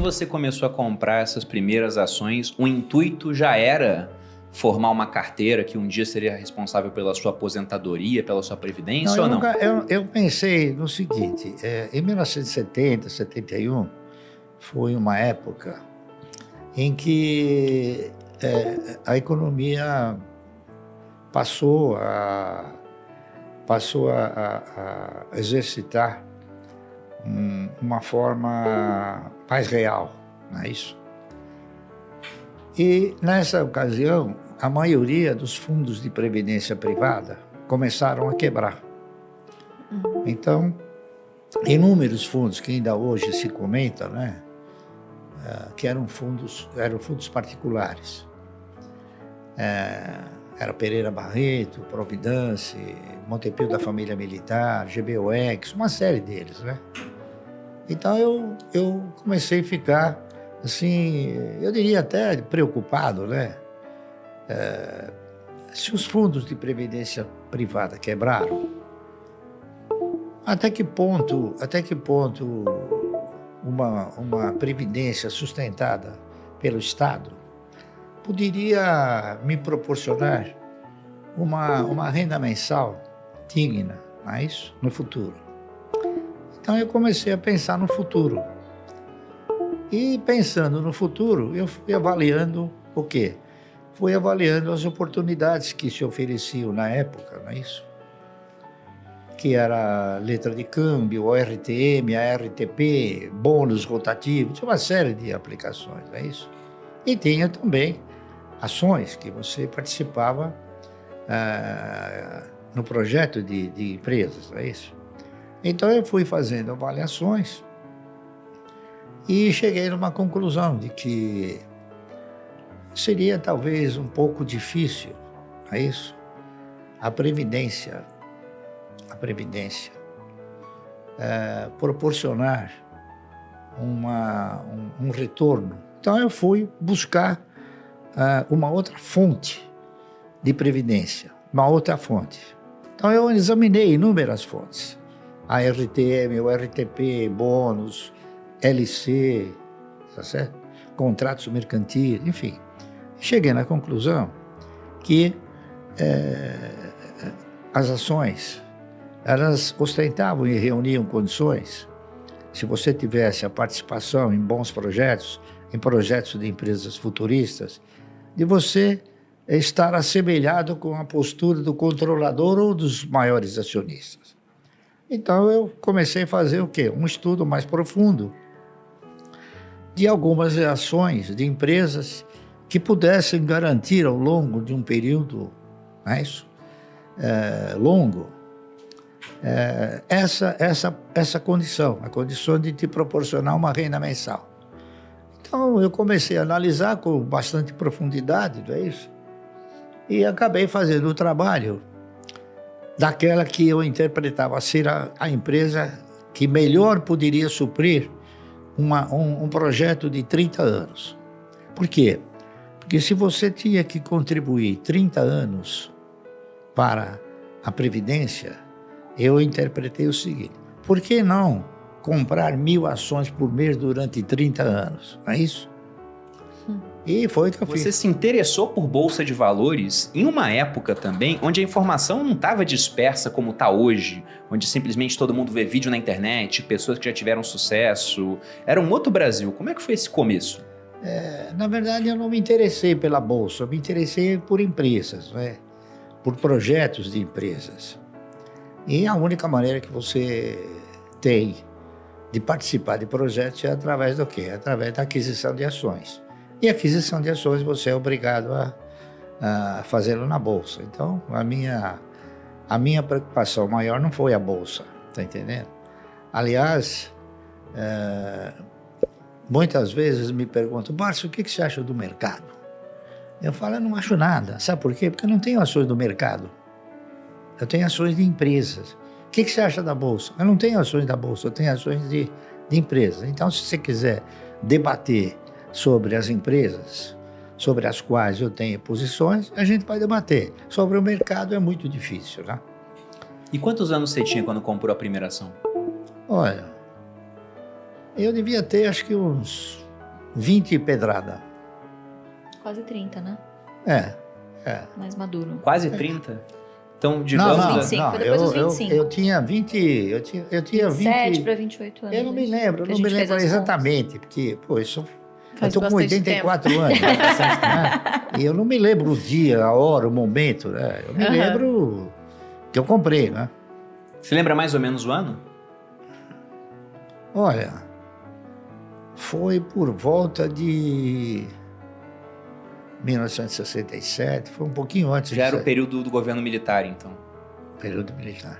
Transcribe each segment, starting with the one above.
você começou a comprar essas primeiras ações, o intuito já era formar uma carteira que um dia seria responsável pela sua aposentadoria, pela sua previdência ou não? Eu pensei no seguinte, em 1970, 71, foi uma época em que a economia passou a exercitar uma forma mais real, não é isso? E nessa ocasião, a maioria dos fundos de previdência privada começaram a quebrar. Então, inúmeros fundos que ainda hoje se comenta, né, que eram fundos particulares. Era Pereira Barreto, Providence, Montepio da Família Militar, GBOX, uma série deles, né? Então eu comecei a ficar, assim, eu diria até preocupado, né? Se os fundos de previdência privada quebraram, até que ponto uma previdência sustentada pelo Estado poderia me proporcionar uma renda mensal digna, não é isso? No futuro. Então eu comecei a pensar no futuro. E pensando no futuro, eu fui avaliando o quê? Fui avaliando as oportunidades que se ofereciam na época, não é isso? Que era letra de câmbio, ORTM, ARTP, bônus rotativos, tinha uma série de aplicações, não é isso? E tinha também ações que você participava no projeto de empresas, não é isso? Então eu fui fazendo avaliações e cheguei numa conclusão de que seria talvez um pouco difícil, não é isso? A Previdência proporcionar um retorno. Então eu fui buscar uma outra fonte de previdência, uma outra fonte. Então eu examinei inúmeras fontes, a RTM, o RTP, bônus, LC, tá certo? Contratos mercantis, enfim. Cheguei na conclusão que as ações, elas ostentavam e reuniam condições, se você tivesse a participação em bons projetos, em projetos de empresas futuristas, de você estar assemelhado com a postura do controlador ou dos maiores acionistas. Então eu comecei a fazer o quê? Um estudo mais profundo de algumas ações de empresas que pudessem garantir ao longo de um período, não é isso? Longo, essa condição, a condição de te proporcionar uma renda mensal. Então eu comecei a analisar com bastante profundidade, não é isso? E acabei fazendo o trabalho daquela que eu interpretava ser a empresa que melhor poderia suprir um projeto de 30 anos. Por quê? Porque se você tinha que contribuir 30 anos para a Previdência, eu interpretei o seguinte: por que não comprar 1.000 ações por mês durante 30 anos? Não é isso? E foi o que eu fiz. Você se interessou por Bolsa de Valores em uma época também onde a informação não estava dispersa como está hoje, onde simplesmente todo mundo vê vídeo na internet, pessoas que já tiveram sucesso. Era um outro Brasil. Como é que foi esse começo? Na verdade, eu não me interessei pela Bolsa, eu me interessei por empresas, né? Por projetos de empresas. E a única maneira que você tem de participar de projetos é através do quê? Através da aquisição de ações. E aquisição de ações você é obrigado a fazê-lo na Bolsa. Então, a minha preocupação maior não foi a Bolsa, tá entendendo? Aliás, muitas vezes me perguntam: Márcio, o que você acha do mercado? Eu falo: eu não acho nada. Sabe por quê? Porque eu não tenho ações do mercado. Eu tenho ações de empresas. O que você acha da Bolsa? Eu não tenho ações da Bolsa, eu tenho ações de empresas. Então, se você quiser debater sobre as empresas sobre as quais eu tenho posições, a gente vai debater. Sobre o mercado é muito difícil, né? E quantos anos você tinha quando comprou a primeira ação? Olha, eu devia ter acho que uns 20 pedrada. Quase 30, né? É. Mais maduro. Quase 30? Então, Não, digamos... não, 25, não. depois dos 25. Eu tinha 20, eu tinha 27 20... para 28 anos. Eu não me lembro, que a gente fez as exatamente, porque, pô, eu Faz estou com bastante 84 anos, né? E eu não me lembro o dia, a hora, o momento, né? Eu me lembro que eu comprei, né? Você lembra mais ou menos o ano? Olha, foi por volta de 1967, foi um pouquinho antes Já era o disso aí, período do governo militar, então. período militar.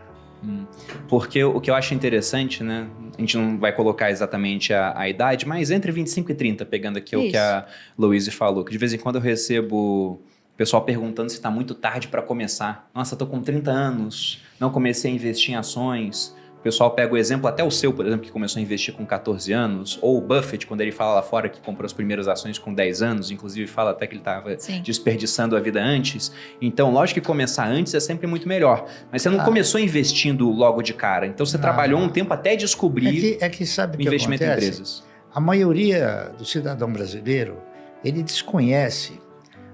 Porque o que eu acho interessante, né? A gente não vai colocar exatamente a idade, mas entre 25 e 30, pegando aqui o que Isso. a Louise falou, que de vez em quando eu recebo o pessoal perguntando se está muito tarde para começar. Nossa, eu tô com 30 anos, não comecei a investir em ações. O pessoal pega o exemplo, até o seu, por exemplo, que começou a investir com 14 anos, ou o Buffett, quando ele fala lá fora que comprou as primeiras ações com 10 anos, inclusive fala até que ele estava Sim. desperdiçando a vida antes. Então, lógico que começar antes é sempre muito melhor. Mas você não começou investindo logo de cara. Então, você trabalhou um tempo até descobrir É que sabe o o que investimento em acontece? empresas. A maioria do cidadão brasileiro, ele desconhece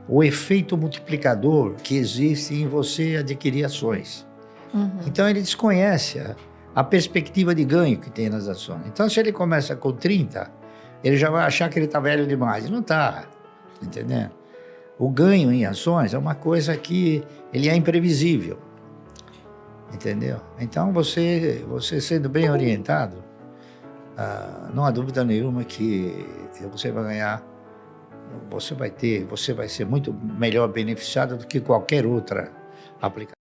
o efeito multiplicador que existe em você adquirir ações. Então, ele desconhece a perspectiva de ganho que tem nas ações. Então, se ele começa com 30, ele já vai achar que ele está velho demais. E não está, entendeu? O ganho em ações é uma coisa que ele é imprevisível, entendeu? Então, você sendo bem orientado, não há dúvida nenhuma que você vai ganhar, você vai ser muito melhor beneficiado do que qualquer outra aplicação.